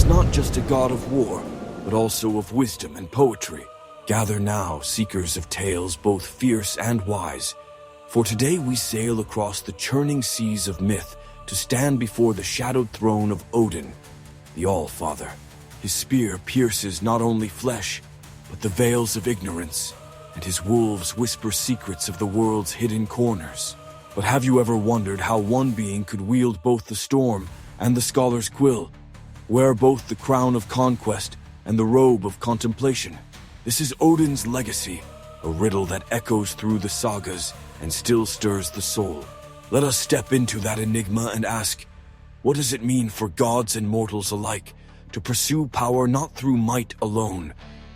is not just a god of war, but also of wisdom and poetry. Gather now, seekers of tales both fierce and wise, for today we sail across the churning seas of myth to stand before the shadowed throne of Odin, the Allfather. His spear pierces not only flesh, but the veils of ignorance, and his wolves whisper secrets of the world's hidden corners. But have you ever wondered how one being could wield both the storm and the scholar's quill, wear both the crown of conquest and the robe of contemplation? This is Odin's legacy, a riddle that echoes through the sagas and still stirs the soul. Let us step into that enigma and ask, what does it mean for gods and mortals alike to pursue power not through might alone,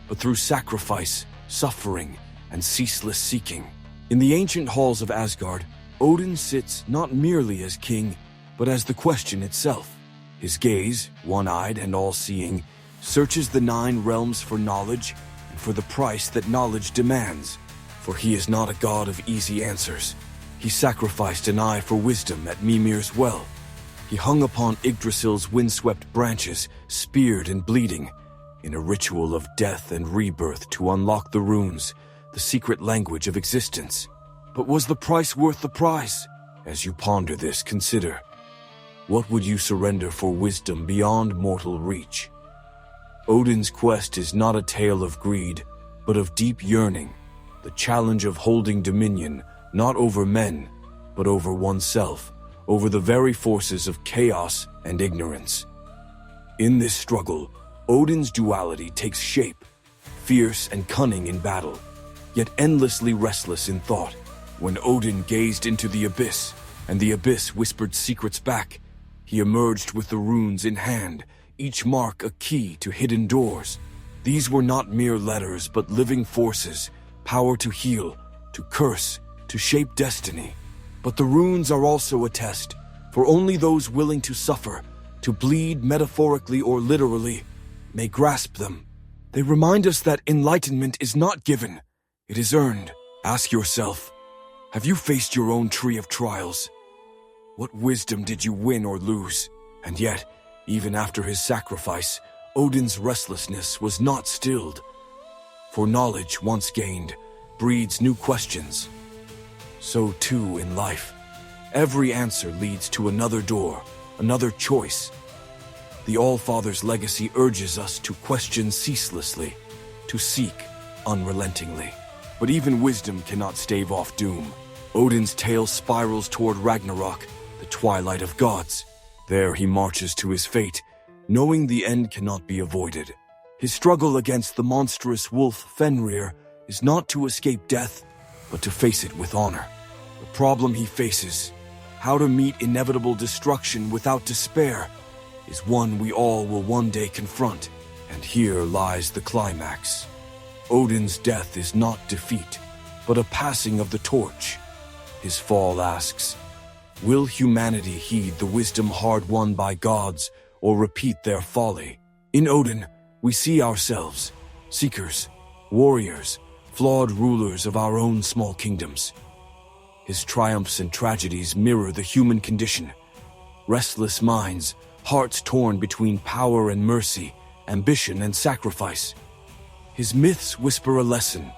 but through sacrifice, suffering, and ceaseless seeking? In the ancient halls of Asgard, Odin sits not merely as king, but as the question itself. His gaze, one-eyed and all-seeing, searches the 9 realms for knowledge and for the price that knowledge demands. For he is not a god of easy answers. He sacrificed an eye for wisdom at Mimir's well. He hung upon Yggdrasil's windswept branches, speared and bleeding, in a ritual of death and rebirth to unlock the runes, the secret language of existence. But was the price worth the price? As you ponder this, consider, what would you surrender for wisdom beyond mortal reach? Odin's quest is not a tale of greed, but of deep yearning, the challenge of holding dominion not over men, but over oneself, over the very forces of chaos and ignorance. In this struggle, Odin's duality takes shape, fierce and cunning in battle, yet endlessly restless in thought. When Odin gazed into the abyss, and the abyss whispered secrets back, he emerged with the runes in hand, each mark a key to hidden doors. These were not mere letters, but living forces, power to heal, to curse, to shape destiny. But the runes are also a test, for only those willing to suffer, to bleed metaphorically or literally, may grasp them. They remind us that enlightenment is not given, it is earned. Ask yourself, have you faced your own tree of trials? What wisdom did you win or lose? And yet, even after his sacrifice, Odin's restlessness was not stilled. For knowledge, once gained, breeds new questions. So too in life. Every answer leads to another door, another choice. The Allfather's legacy urges us to question ceaselessly, to seek unrelentingly. But even wisdom cannot stave off doom. Odin's tale spirals toward Ragnarok, the twilight of gods. There he marches to his fate, knowing the end cannot be avoided. His struggle against the monstrous wolf Fenrir is not to escape death, but to face it with honor. The problem he faces, how to meet inevitable destruction without despair, is one we all will one day confront. And here lies the climax. Odin's death is not defeat, but a passing of the torch. His fall asks, will humanity heed the wisdom hard won by gods or repeat their folly? In Odin, we see ourselves, seekers, warriors, flawed rulers of our own small kingdoms. His triumphs and tragedies mirror the human condition. Restless minds, hearts torn between power and mercy, ambition and sacrifice. His myths whisper a lesson.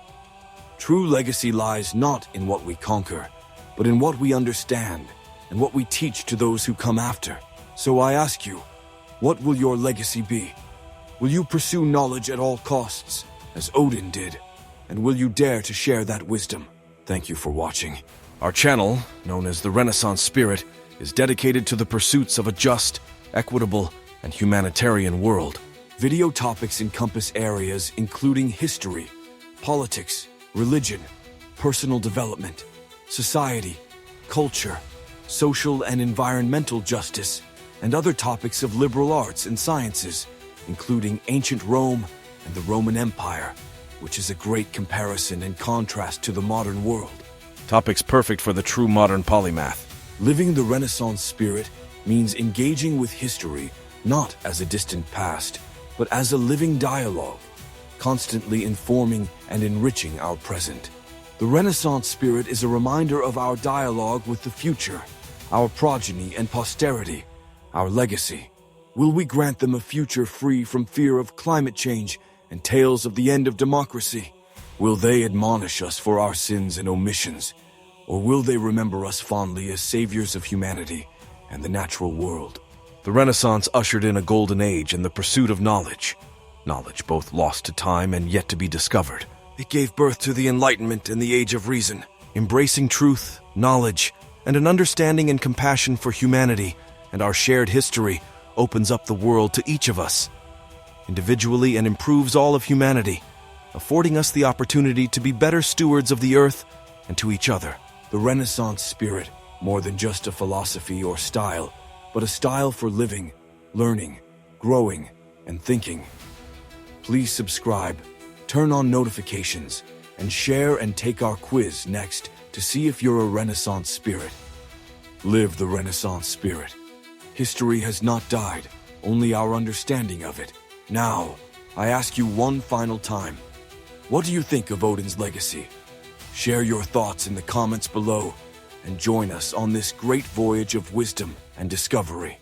True legacy lies not in what we conquer, but in what we understand and what we teach to those who come after. So I ask you, what will your legacy be? Will you pursue knowledge at all costs, as Odin did? And will you dare to share that wisdom? Thank you for watching. Our channel, known as the Renaissance Spirit, is dedicated to the pursuits of a just, equitable, and humanitarian world. Video topics encompass areas including history, politics, religion, personal development, society, culture, social and environmental justice, and other topics of liberal arts and sciences, including ancient Rome and the Roman Empire, which is a great comparison and contrast to the modern world. Topics perfect for the true modern polymath. Living the Renaissance spirit means engaging with history not as a distant past, but as a living dialogue, constantly informing and enriching our present. The Renaissance spirit is a reminder of our dialogue with the future, our progeny and posterity, our legacy. Will we grant them a future free from fear of climate change and tales of the end of democracy? Will they admonish us for our sins and omissions? Or will they remember us fondly as saviors of humanity and the natural world? The Renaissance ushered in a golden age in the pursuit of knowledge. Knowledge both lost to time and yet to be discovered. It gave birth to the Enlightenment and the Age of Reason, embracing truth, knowledge, and an understanding and compassion for humanity and our shared history opens up the world to each of us, individually, and improves all of humanity, affording us the opportunity to be better stewards of the earth and to each other. The Renaissance spirit, more than just a philosophy or style, but a style for living, learning, growing, and thinking. Please subscribe, turn on notifications, and share and take our quiz next to see if you're a Renaissance spirit. Live the Renaissance spirit. History has not died, only our understanding of it. Now, I ask you one final time. What do you think of Odin's legacy? Share your thoughts in the comments below and join us on this great voyage of wisdom and discovery.